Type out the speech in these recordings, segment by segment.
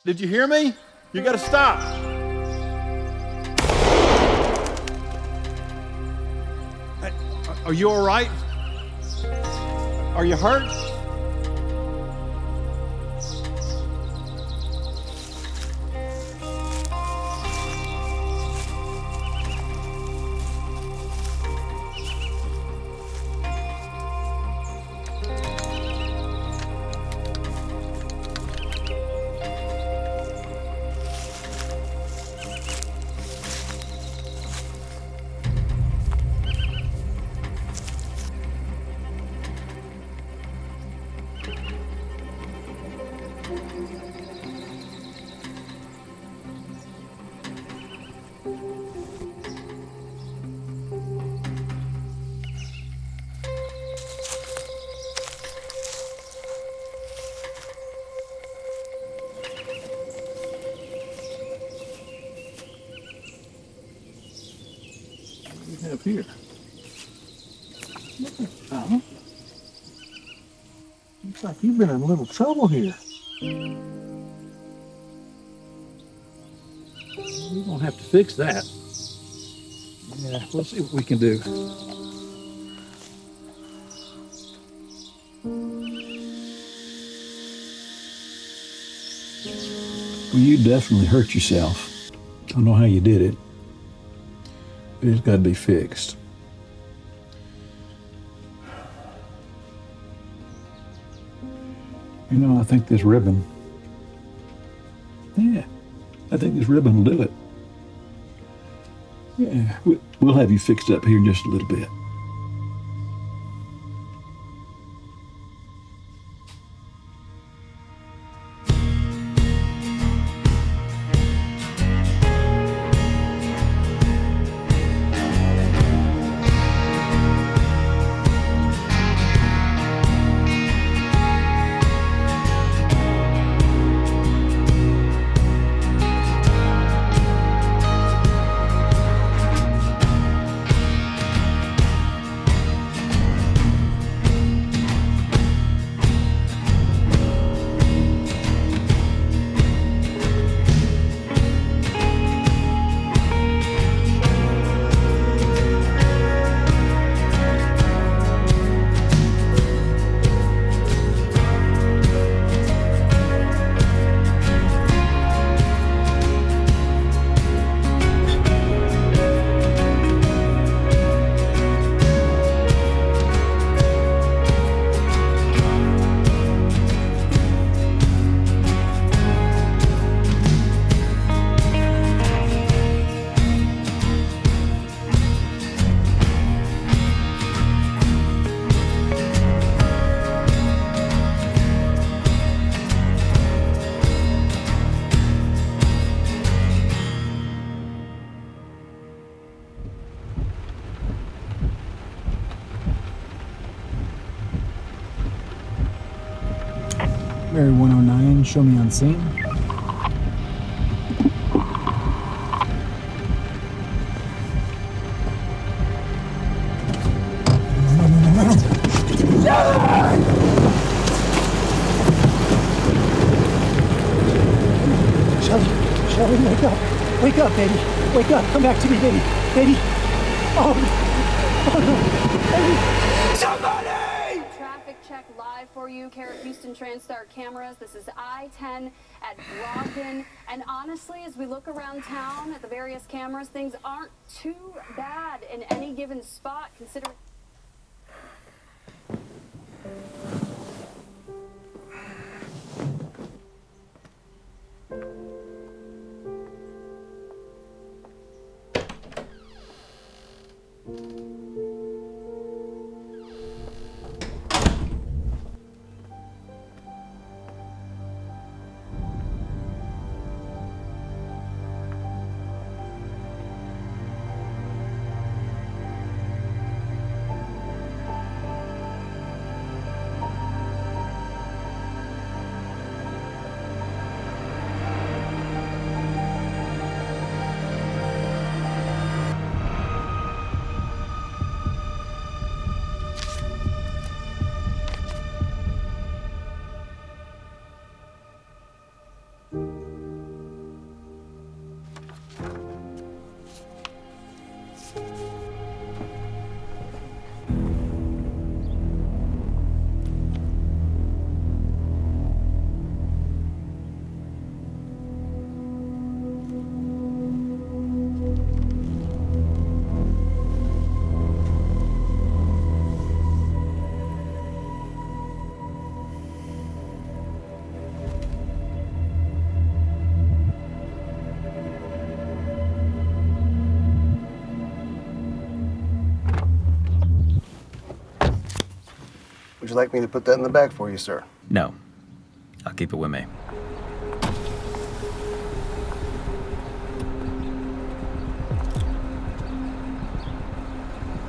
Did you hear me? You gotta stop. Hey, are you all right? Are you hurt? Up here. Looks like you've been in a little trouble here. We're gonna have to fix that. Yeah, we'll see what we can do. Well, you definitely hurt yourself. I don't know how you did it. It's got to be fixed. You know, I think this ribbon, I think this ribbon will do it. Yeah, we'll have you fixed up here in just a little bit. Mary 109, show me on scene. Shelly, wake up. Wake up, baby. Wake up. Come back to me, baby. Baby. Oh no. Baby. Somebody! Traffic check live for you. Houston TransStar cameras. This is I-10 at Brockton. And honestly, as we look around town at the various cameras, things aren't too bad in any given spot, considering... you like me to put that in the bag for you, sir? No. I'll keep it with me.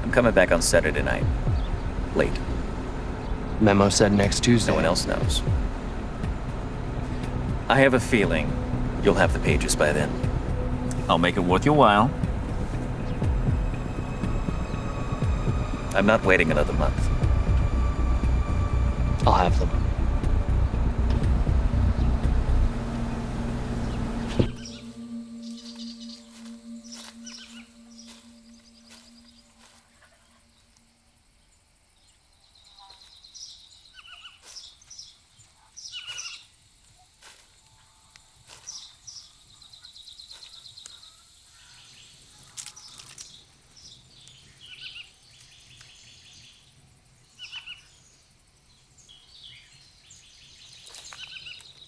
I'm coming back on Saturday night. Late. Memo said next Tuesday. No one else knows. I have a feeling you'll have the pages by then. I'll make it worth your while. I'm not waiting another month. I'll have them.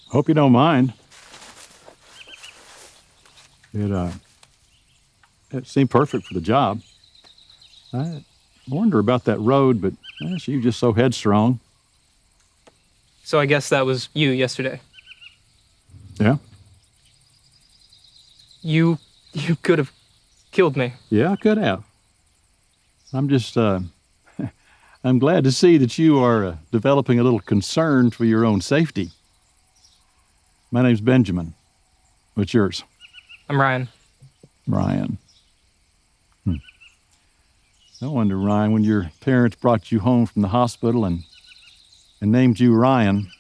Hope you don't mind. It seemed perfect for the job. I wonder about that road, but she was just so headstrong. So I guess that was you yesterday. Yeah? You could have killed me. Yeah, I could have. I'm just, I'm glad to see that you are developing a little concern for your own safety. My name's Benjamin. What's yours? I'm Ryan. Ryan. I wonder, Ryan, when your parents brought you home from the hospital and named you Ryan,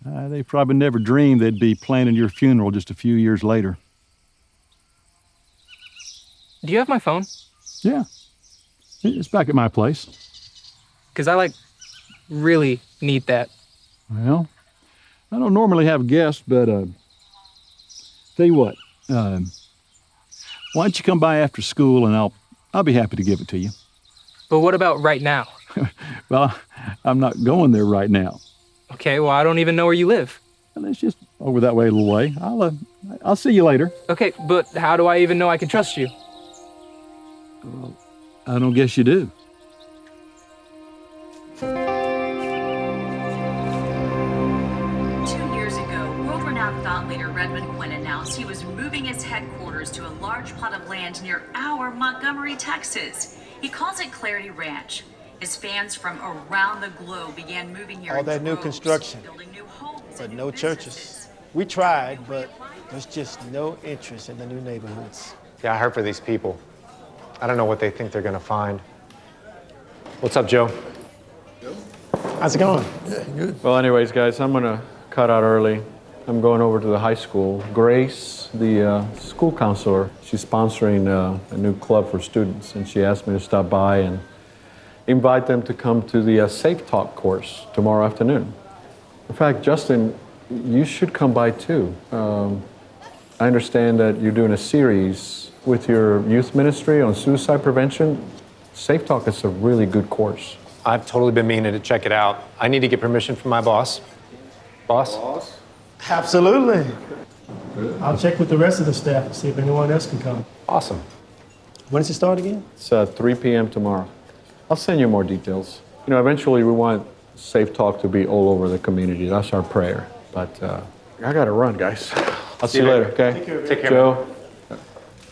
they probably never dreamed they'd be planning your funeral just a few years later. Do you have my phone? Yeah. It's back at my place. Because I, really need that. Well, I don't normally have guests, but tell you what, why don't you come by after school and I'll be happy to give it to you. But what about right now? Well, I'm not going there right now. Okay, well, I don't even know where you live. Well, it's just over that way a little way. I'll see you later. Okay, but how do I even know I can trust you? Well, I don't guess you do. 2 years ago, world-renowned thought leader Redman Quinn announced he was moving his headquarters to a large plot of land near our Montgomery, Texas. He calls it Clarity Ranch. His fans from around the globe began moving here. All that new droves, construction, building new homes but and no new churches. businesses. We tried, but there's just no interest in the new neighborhoods. Yeah, I heard for these people. I don't know what they think they're gonna find. What's up, Joe? How's it going? Yeah, good. Well, anyways, guys, I'm gonna cut out early. I'm going over to the high school. Grace, the school counselor, she's sponsoring a new club for students, and she asked me to stop by and invite them to come to the Safe Talk course tomorrow afternoon. In fact, Justin, you should come by too. I understand that you're doing a series with your youth ministry on suicide prevention. Safe Talk is a really good course. I've totally been meaning to check it out. I need to get permission from my boss. Boss? Absolutely. I'll check with the rest of the staff and see if anyone else can come. Awesome. When does it start again? It's 3 p.m. tomorrow. I'll send you more details. You know, eventually we want Safe Talk to be all over the community. That's our prayer. But I gotta run, guys. I'll see you later, okay? Take care. Joe.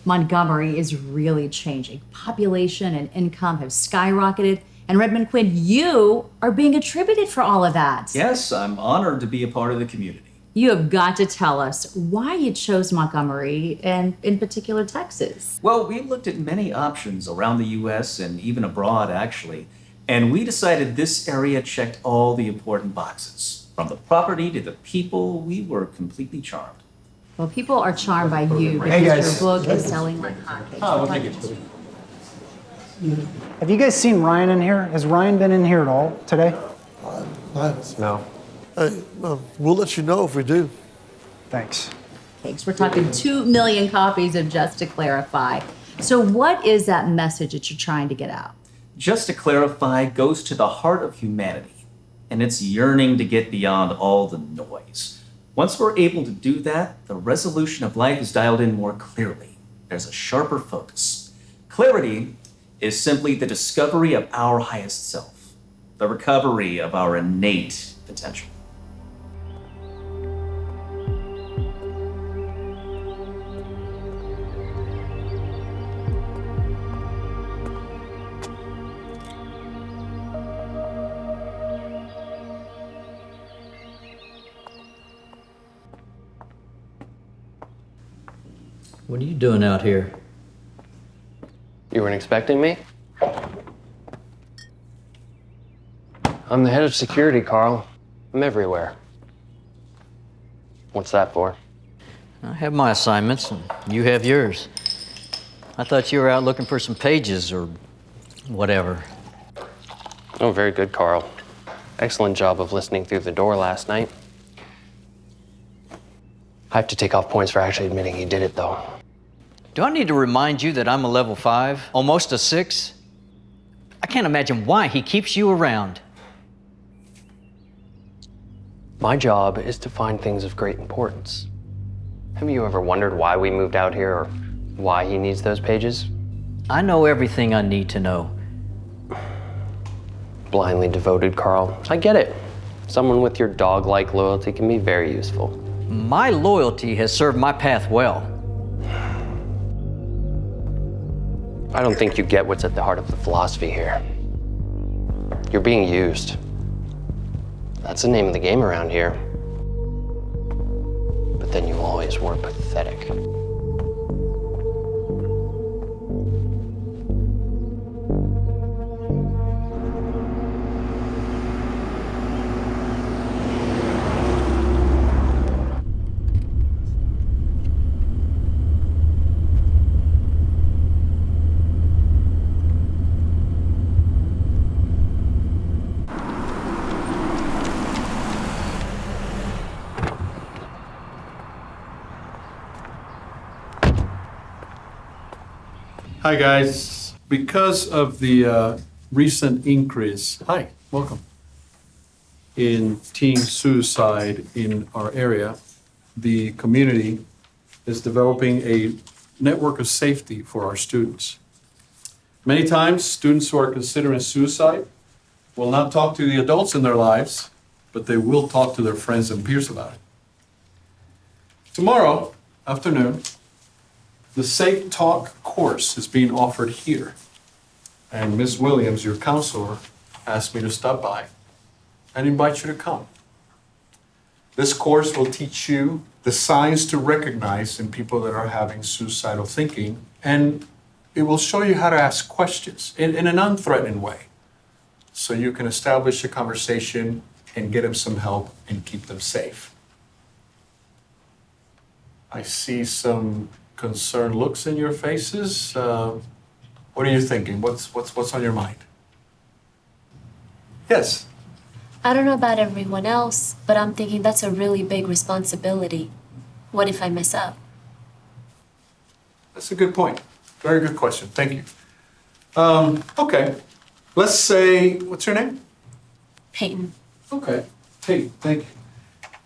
Montgomery is really changing. Population and income have skyrocketed. And Redman Quinn, you are being attributed for all of that. Yes, I'm honored to be a part of the community. You have got to tell us why you chose Montgomery and in particular Texas. Well, we looked at many options around the U.S. and even abroad, actually, and we decided this area checked all the important boxes. From the property to the people, we were completely charmed. Well, people are charmed by you Hey, because guys. your book is selling like hotcakes. Oh, well, thank you. Have you guys seen Ryan in here? Has Ryan been in here at all today? No. Hey, we'll let you know if we do. Thanks. Cakes. We're talking 2 million copies of Just to Clarify. So what is that message that you're trying to get out? Just to clarify, goes to the heart of humanity, and it's yearning to get beyond all the noise. Once we're able to do that, the resolution of life is dialed in more clearly. There's a sharper focus. Clarity is simply the discovery of our highest self. the recovery of our innate potential. What are you doing out here? You weren't expecting me? I'm the head of security, Carl. I'm everywhere. What's that for? I have my assignments, and you have yours. I thought you were out looking for some pages or whatever. Oh, very good, Carl. Excellent job of listening through the door last night. I have to take off points for actually admitting he did it, though. Do I need to remind you that I'm a level 5, almost a 6? I can't imagine why he keeps you around. My job is to find things of great importance. Have you ever wondered why we moved out here or why he needs those pages? I know everything I need to know. Blindly devoted, Carl. I get it. Someone with your dog-like loyalty can be very useful. My loyalty has served my path well. I don't think you get what's at the heart of the philosophy here. You're being used. That's the name of the game around here. But then you always were pathetic. Hi, guys. Because of the recent increase, hi, welcome, in teen suicide in our area, the community is developing a network of safety for our students. Many times, students who are considering suicide will not talk to the adults in their lives, but they will talk to their friends and peers about it. Tomorrow afternoon, the Safe Talk course is being offered here. And Ms. Williams, your counselor, asked me to stop by and invite you to come. This course will teach you the signs to recognize in people that are having suicidal thinking, and it will show you how to ask questions in an unthreatening way so you can establish a conversation and get them some help and keep them safe. I see some concerned looks in your faces. What are you thinking? What's on your mind? Yes. I don't know about everyone else, but I'm thinking that's a really big responsibility. What if I mess up? That's a good point. Very good question. Thank you. Okay. Let's say, what's your name? Peyton. Okay. Peyton, thank you.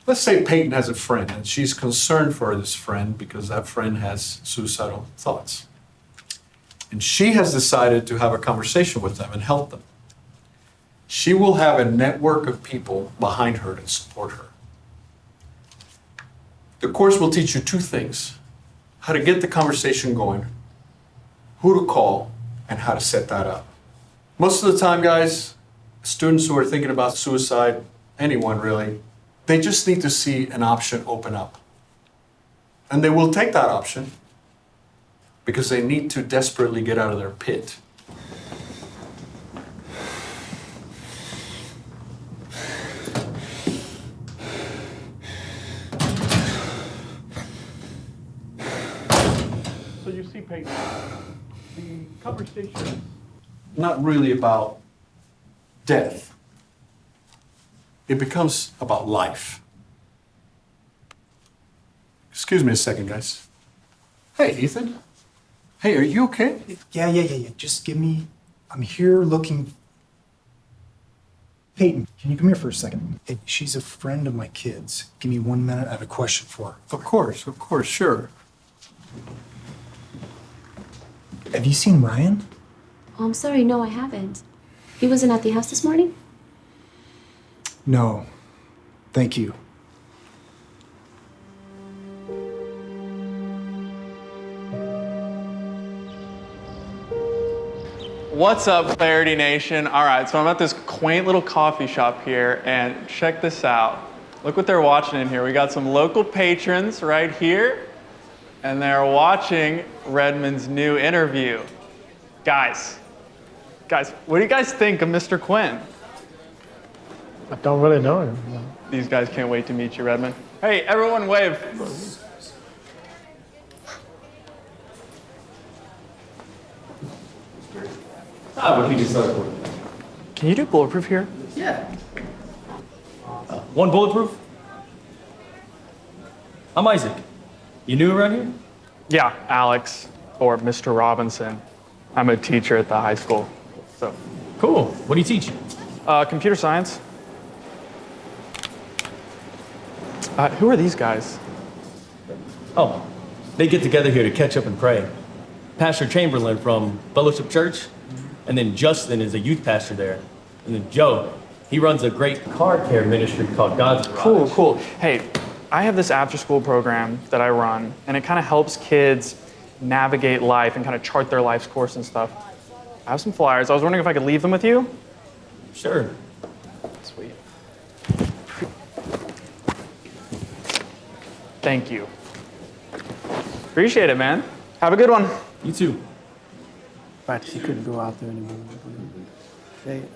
Let's say Peyton has a friend and she's concerned for this friend because that friend has suicidal thoughts. And she has decided to have a conversation with them and help them. She will have a network of people behind her to support her. The course will teach you two things: how to get the conversation going, who to call, and how to set that up. Most of the time, guys, students who are thinking about suicide, anyone really, they just need to see an option open up. And they will take that option because they need to desperately get out of their pit. So you see, Peyton, the conversation is not really about death. It becomes about life. Excuse me a second, guys. Hey, Ethan. Hey, are you okay? Yeah. Just give me. I'm here looking. Peyton, can you come here for a second? Hey, she's a friend of my kids. Give me 1 minute. I have a question for her. Of course, sure. Have you seen Ryan? Oh, I'm sorry. No, I haven't. He wasn't at the house this morning? No, thank you. What's up, Clarity Nation? All right, so I'm at this quaint little coffee shop here, and check this out. Look what they're watching in here. We got some local patrons right here, and they're watching Redman's new interview. Guys, what do you guys think of Mr. Quinn? I don't really know him. These guys can't wait to meet you, Redman. Hey, everyone wave. Can you do bulletproof here? Yeah. One bulletproof? I'm Isaac. You new around here? Yeah, Alex, or Mr. Robinson. I'm a teacher at the high school. So. Cool. What do you teach? Computer science. Who are these guys? Oh, they get together here to catch up and pray. Pastor Chamberlain from Fellowship Church, and then Justin is a youth pastor there. And then Joe, he runs a great car care ministry called God's Garage. Cool. Hey, I have this after-school program that I run, and it kind of helps kids navigate life and kind of chart their life's course and stuff. I have some flyers. I was wondering if I could leave them with you? Sure. Sweet. Thank you. Appreciate it, man. Have a good one. You too. But she couldn't go out there anymore.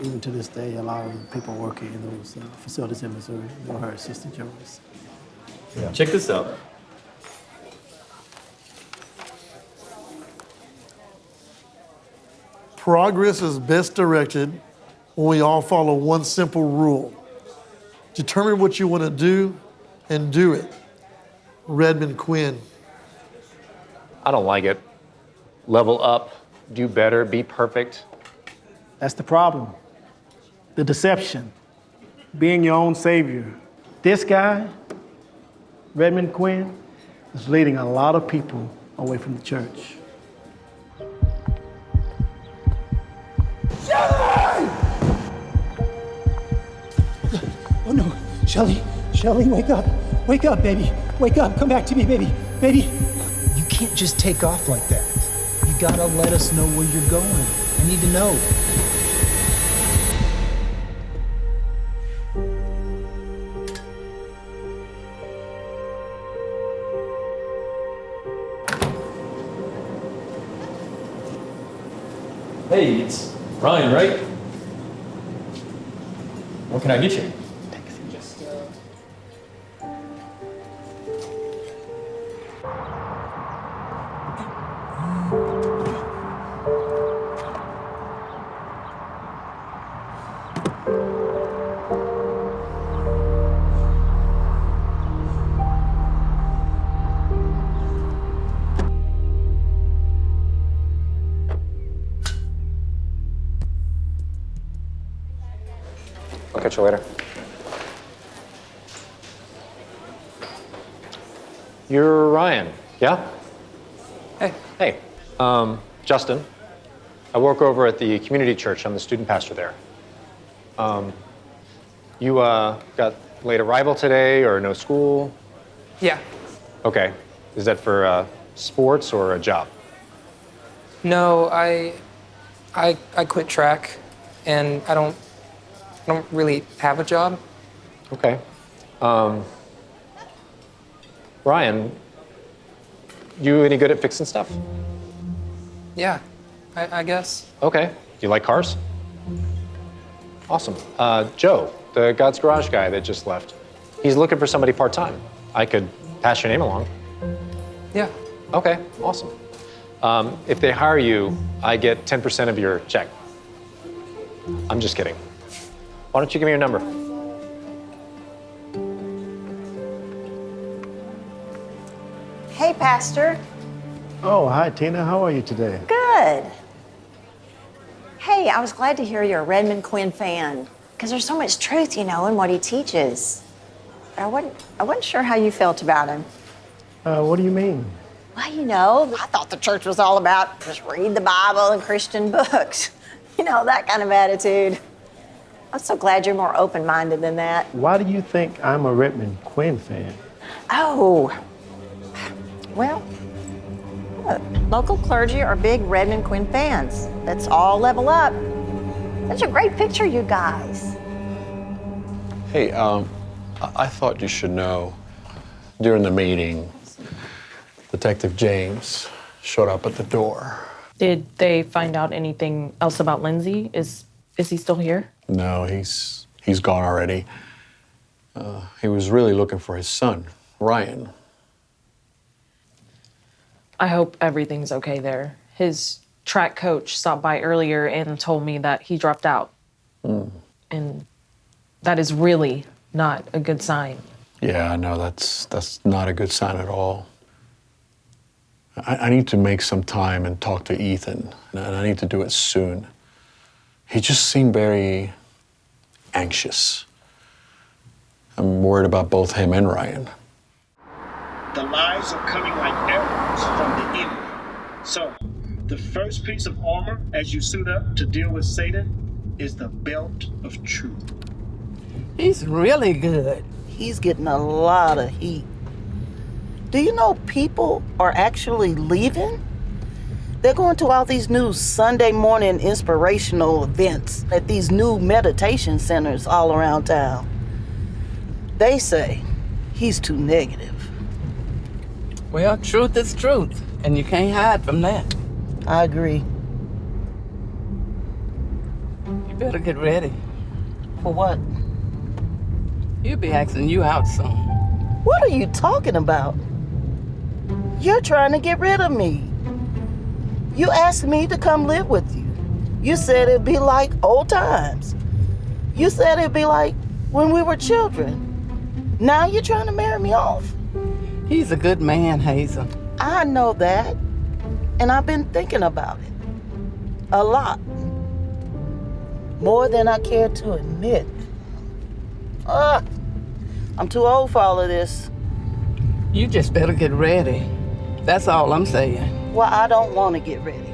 Even to this day, a lot of the people working in those facilities in Missouri know her as Sister Jones. Yeah. Check this out. Progress is best directed when we all follow one simple rule. Determine what you want to do and do it. Redman Quinn. I don't like it. Level up, do better, be perfect. That's the problem. The deception. Being your own savior. This guy, Redman Quinn, is leading a lot of people away from the church. Shelly! Oh no, Shelly, wake up. Wake up, baby. Wake up, come back to me, baby. Baby. You can't just take off like that. You gotta let us know where you're going. I need to know. Hey, it's Ryan, right? What can I get you? I'll catch you later. You're Ryan, yeah? Hey. Justin. I work over at the community church. I'm the student pastor there. You got late arrival today or no school? Yeah. Okay. Is that for sports or a job? No, I quit track, and I don't really have a job. Okay. Ryan, you any good at fixing stuff? Yeah, I guess. Okay. Do you like cars? Awesome. Joe, the God's Garage guy that just left, he's looking for somebody part-time. I could pass your name along. Yeah. Okay, awesome. If they hire you, I get 10% of your check. I'm just kidding. Why don't you give me your number? Hey, Pastor. Oh, hi, Tina. How are you today? Good. Hey, I was glad to hear you're a Redman Quinn fan, because there's so much truth, in what he teaches. But I wasn't sure how you felt about him. What do you mean? Well, I thought the church was all about just read the Bible and Christian books. That kind of attitude. I'm so glad you're more open-minded than that. Why do you think I'm a Redman Quinn fan? Oh, well, look, local clergy are big Redman Quinn fans. Let's all level up. Such a great picture, you guys. Hey, I thought you should know, during the meeting, Detective James showed up at the door. Did they find out anything else about Lindsay? Is he still here? No, he's gone already. He was really looking for his son, Ryan. I hope everything's okay there. His track coach stopped by earlier and told me that he dropped out. And that is really not a good sign. Yeah, I know, that's not a good sign at all. I need to make some time and talk to Ethan, and I need to do it soon. He just seemed very anxious. I'm worried about both him and Ryan. The lies are coming like arrows from the enemy. So, the first piece of armor as you suit up to deal with Satan is the belt of truth. He's really good. He's getting a lot of heat. Do you know people are actually leaving? They're going to all these new Sunday morning inspirational events at these new meditation centers all around town. They say he's too negative. Well, truth is truth, and you can't hide from that. I agree. You better get ready. For what? He'll be asking you out soon. What are you talking about? You're trying to get rid of me. You asked me to come live with you. You said it'd be like old times. You said it'd be like when we were children. Now you're trying to marry me off? He's a good man, Hazel. I know that, and I've been thinking about it. A lot. More than I care to admit. I'm too old for all of this. You just better get ready. That's all I'm saying. Well, I don't want to get ready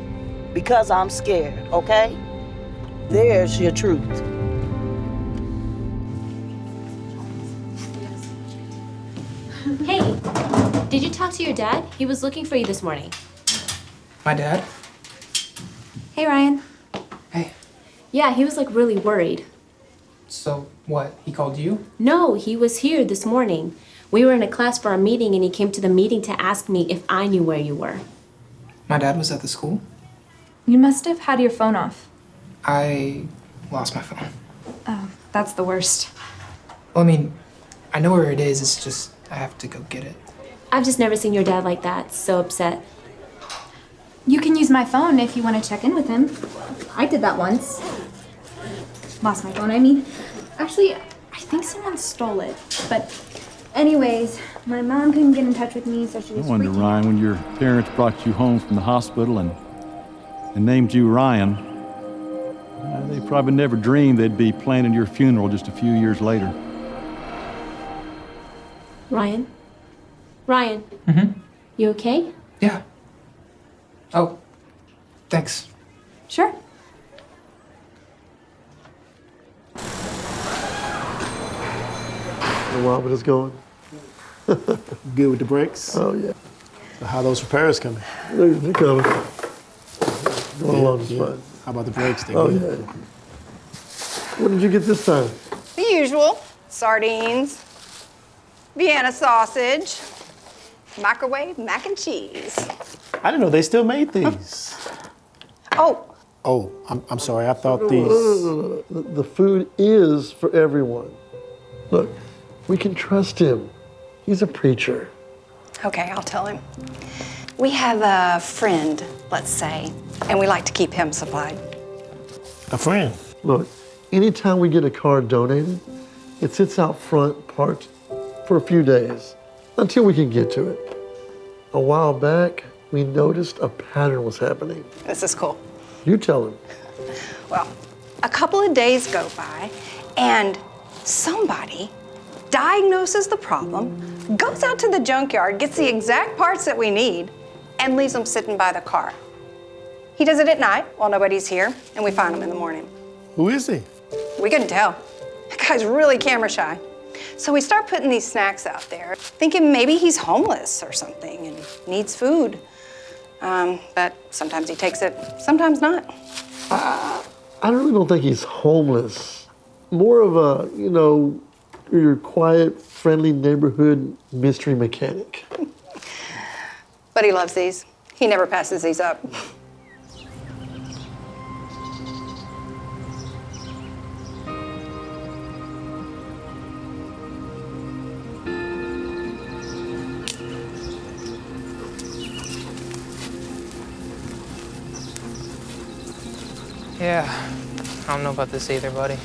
because I'm scared, okay? There's your truth. Hey, did you talk to your dad? He was looking for you this morning. My dad? Hey, Ryan. Hey. Yeah, he was like really worried. So, what? He called you? No, he was here this morning. We were in a class for a meeting and he came to the meeting to ask me if I knew where you were. My dad was at the school? You must have had your phone off. I lost my phone. Oh, that's the worst. Well, I mean, I know where it is, it's just I have to go get it. I've just never seen your dad like that, so upset. You can use my phone if you want to check in with him. I did that once. Lost my phone, I mean. Actually, I think someone stole it. But anyways, my mom couldn't get in touch with me, so she was I wonder, freaking Ryan, when your parents brought you home from the hospital and named you Ryan, they probably never dreamed they'd be planning your funeral just a few years later. Ryan? Ryan? You okay? Yeah. Oh, thanks. Sure. Robert is going. Good with the brakes? Oh, yeah. So how those repairs coming? They're coming. Going along just fine. How about the brakes? They Oh, good? yeah. What did you get this time? The usual. Sardines, Vienna sausage, microwave mac and cheese. I didn't know they still made these. Oh, Oh, I'm sorry. I thought these. No. The food is for everyone. Look, we can trust him. He's a preacher. okay, I'll tell him. We have a friend, let's say, and we like to keep him supplied. A friend? Look, anytime we get a car donated, it sits out front parked for a few days until we can get to it. A while back, we noticed a pattern was happening. This is cool. You tell him. Well, a couple of days go by, and somebody diagnoses the problem, goes out to the junkyard, gets the exact parts that we need, and leaves them sitting by the car. He does it at night while nobody's here, and we find him in the morning. Who is he? We couldn't tell. That guy's really camera shy. So we start putting these snacks out there, thinking maybe he's homeless or something and needs food. But sometimes he takes it, sometimes not. I really don't think he's homeless. More of a, your quiet, friendly neighborhood mystery mechanic. But he loves these. He never passes these up. Yeah, I don't know about this either, buddy.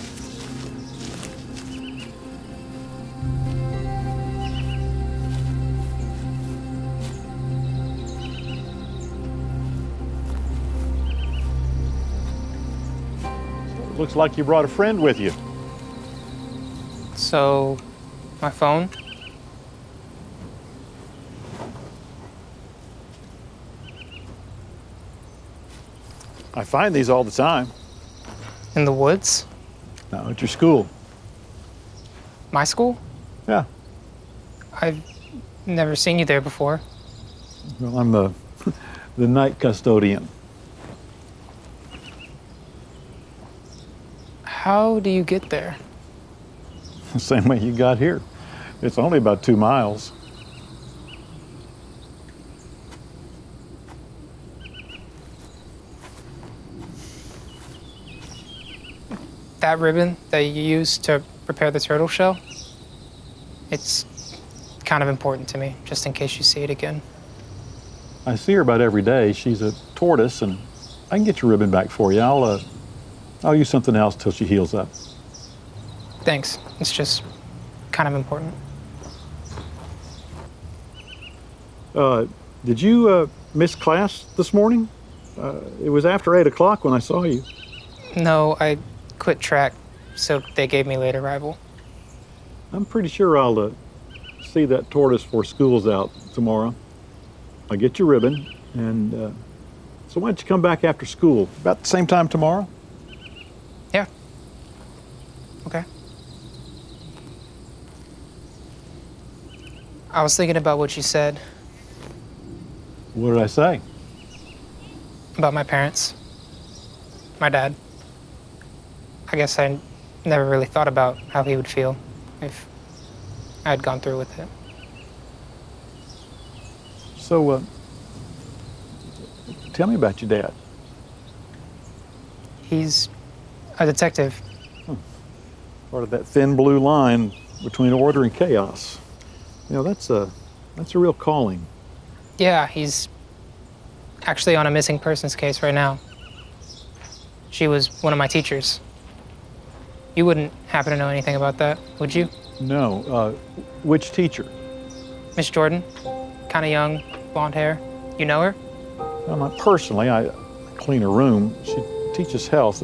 Looks like you brought a friend with you. So, my phone? I find these all the time. In the woods? No, at your school. My school? Yeah. I've never seen you there before. Well, I'm the night custodian. How do you get there? The same way you got here. It's only about 2 miles. That ribbon that you used to prepare the turtle shell, it's kind of important to me, just in case you see it again. I see her about every day. She's a tortoise, and I can get your ribbon back for you. I'll use something else till she heals up. Thanks. It's just kind of important. Did you miss class this morning? It was after 8 o'clock when I saw you. No, I quit track, so they gave me late arrival. I'm pretty sure I'll see that tortoise before school's out tomorrow. I'll get your ribbon, and so why don't you come back after school, about the same time tomorrow? Yeah. Okay. I was thinking about what you said What did I say? about my parents, my dad. I guess I never really thought about how he would feel if I had gone through with it. So, tell me about your dad. He's a detective. Part of that thin blue line between order and chaos. That's a real calling. Yeah, he's actually on a missing persons case right now. She was one of my teachers. You wouldn't happen to know anything about that, would you? No. Which teacher? Miss Jordan, kind of young, blonde hair. You know her? Well, not personally. I clean her room. She teaches health.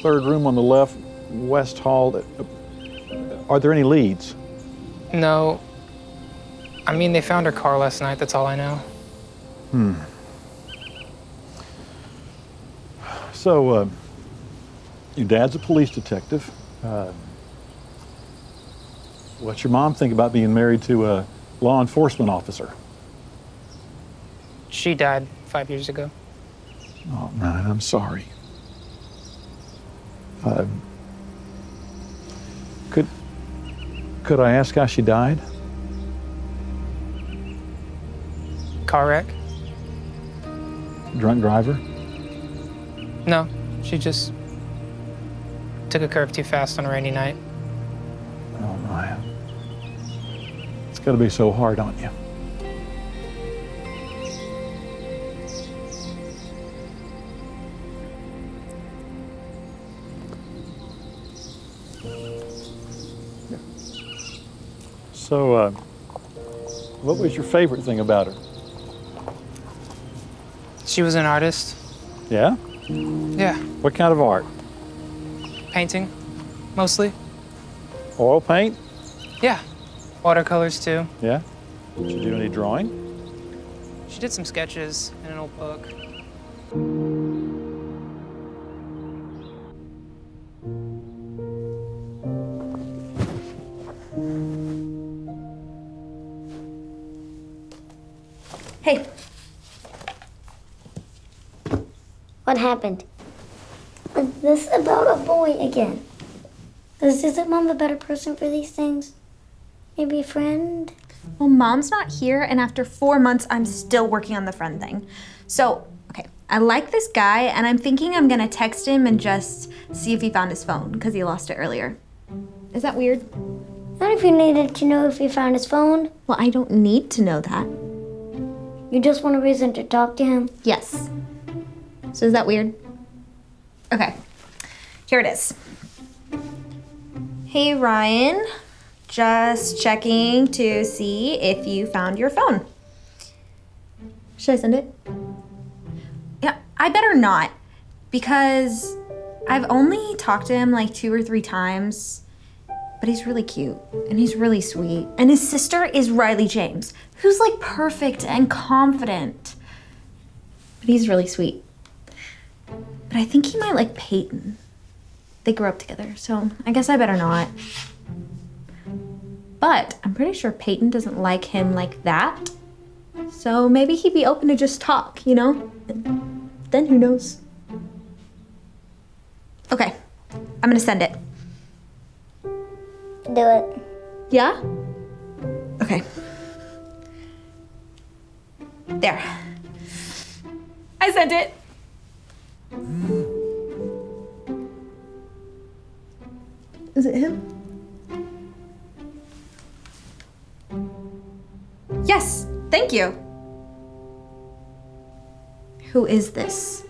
Third room on the left, West Hall. Are there any leads? No. I mean, they found her car last night, that's all I know. So, your dad's a police detective. What's your mom think about being married to a law enforcement officer? She died 5 years ago. Oh, man, I'm sorry. Could I ask how she died? Car wreck? Drunk driver? No, she just took a curve too fast on a rainy night. Oh, my. It's got to be so hard on you. So, what was your favorite thing about her? She was an artist. Yeah? Yeah, What kind of art? painting, mostly. Oil paint? Yeah, watercolors too. Yeah? Did you do any drawing? She did some sketches in an old book. Hey. What happened? Is this about a boy again? Isn't Mom a better person for these things? Maybe a friend? Well, Mom's not here, and after 4 months, I'm still working on the friend thing. So, okay, I like this guy, and I'm thinking I'm gonna text him and just see if he found his phone, because he lost it earlier. Is that weird? Not if you needed to know if he found his phone. Well, I don't need to know that. You just want a reason to talk to him? Yes. So is that weird? Okay, here it is. Hey, Ryan. Just checking to see if you found your phone. Should I send it? Yeah, I better not, because I've only talked to him like 2 or 3 times, but he's really cute and he's really sweet. And his sister is Riley James, who's like perfect and confident. But he's really sweet. But I think he might like Peyton. They grew up together, so I guess I better not. But I'm pretty sure Peyton doesn't like him like that. So maybe he'd be open to just talk, you know? And then who knows? Okay, I'm gonna send it. Do it. Yeah? Okay. There. I sent it. Is it him? Yes, thank you. Who is this?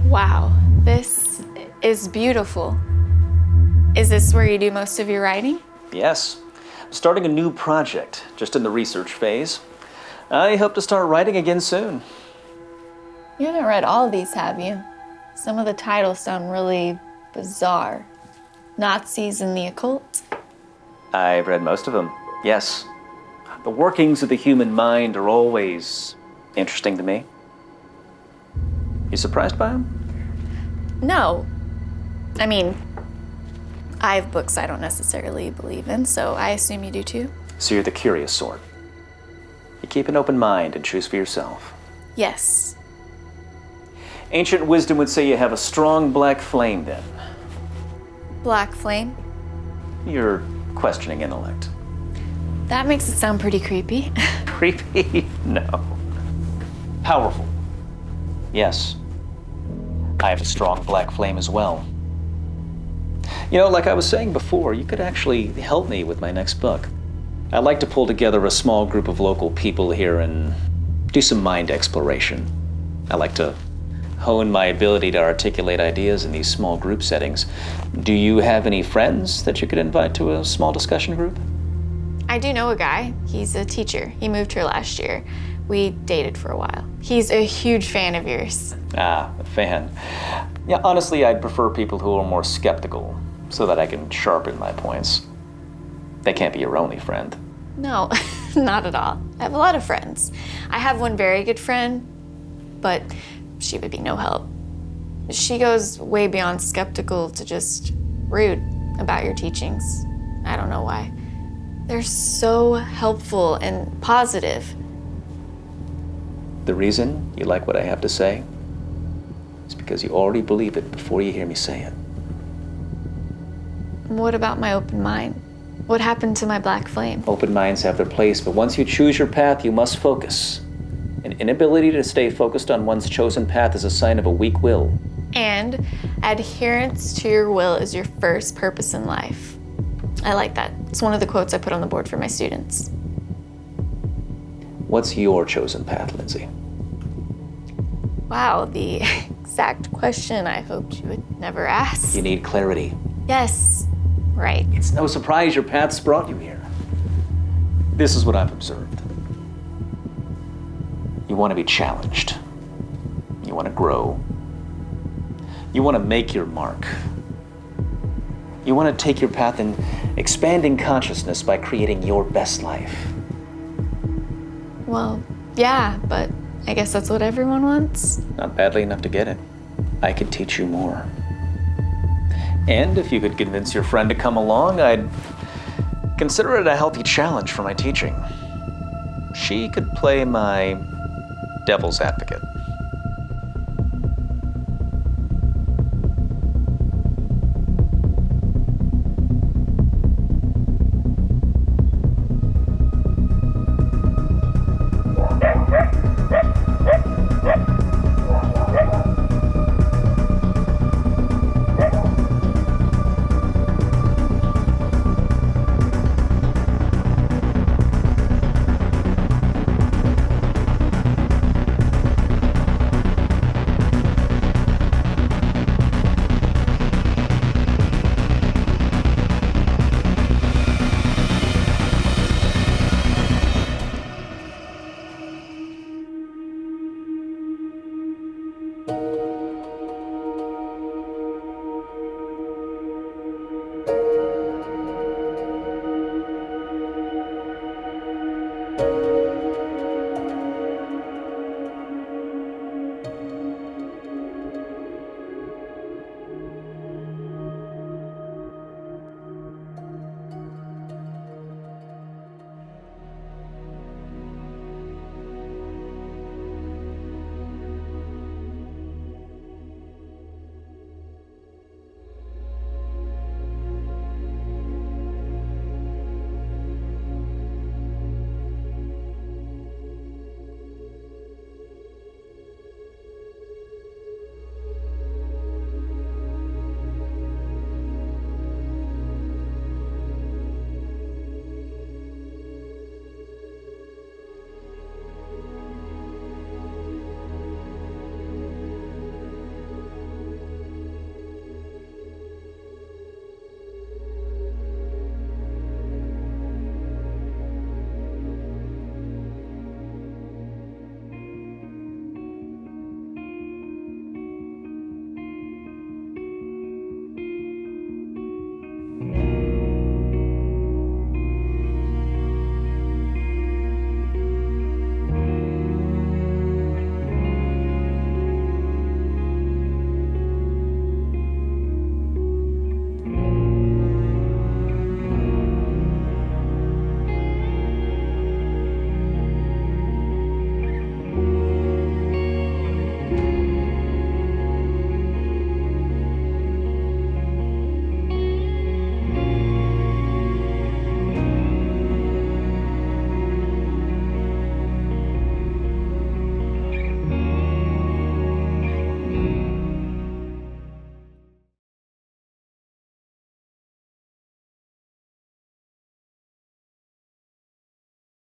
Wow, this is beautiful. Is this where you do most of your writing? Yes. I'm starting a new project, just in the research phase. I hope to start writing again soon. You haven't read all of these, have you? Some of the titles sound really bizarre. Nazis and the occult? I've read most of them, yes. The workings of the human mind are always interesting to me. You surprised by them? No. I mean, I have books I don't necessarily believe in, so I assume you do too? So you're the curious sort. You keep an open mind and choose for yourself. Yes. Ancient wisdom would say you have a strong black flame then. Black flame? Your questioning intellect. That makes it sound pretty creepy. Creepy? No. Powerful. Yes. I have a strong black flame as well. You know, like I was saying before, you could actually help me with my next book. I'd like to pull together a small group of local people here and do some mind exploration. I like to hone my ability to articulate ideas in these small group settings. Do you have any friends that you could invite to a small discussion group? I do know a guy. He's a teacher. He moved here last year. We dated for a while. He's a huge fan of yours. Ah, a fan. Yeah, honestly, I'd prefer people who are more skeptical so that I can sharpen my points. They can't be your only friend. No, not at all. I have a lot of friends. I have one very good friend, but she would be no help. She goes way beyond skeptical to just rude about your teachings. I don't know why. They're so helpful and positive. The reason you like what I have to say is because you already believe it before you hear me say it. What about my open mind? What happened to my black flame? Open minds have their place, but once you choose your path, you must focus. And inability to stay focused on one's chosen path is a sign of a weak will. And adherence to your will is your first purpose in life. I like that. It's one of the quotes I put on the board for my students. What's your chosen path, Lindsay? Wow, the exact question I hoped you would never ask. You need clarity. Yes, right. It's no surprise your path's brought you here. This is what I've observed. You want to be challenged. You want to grow. You want to make your mark. You want to take your path in expanding consciousness by creating your best life. Well, yeah, but I guess that's what everyone wants. Not badly enough to get it. I could teach you more. And if you could convince your friend to come along, I'd consider it a healthy challenge for my teaching. She could play my devil's advocate.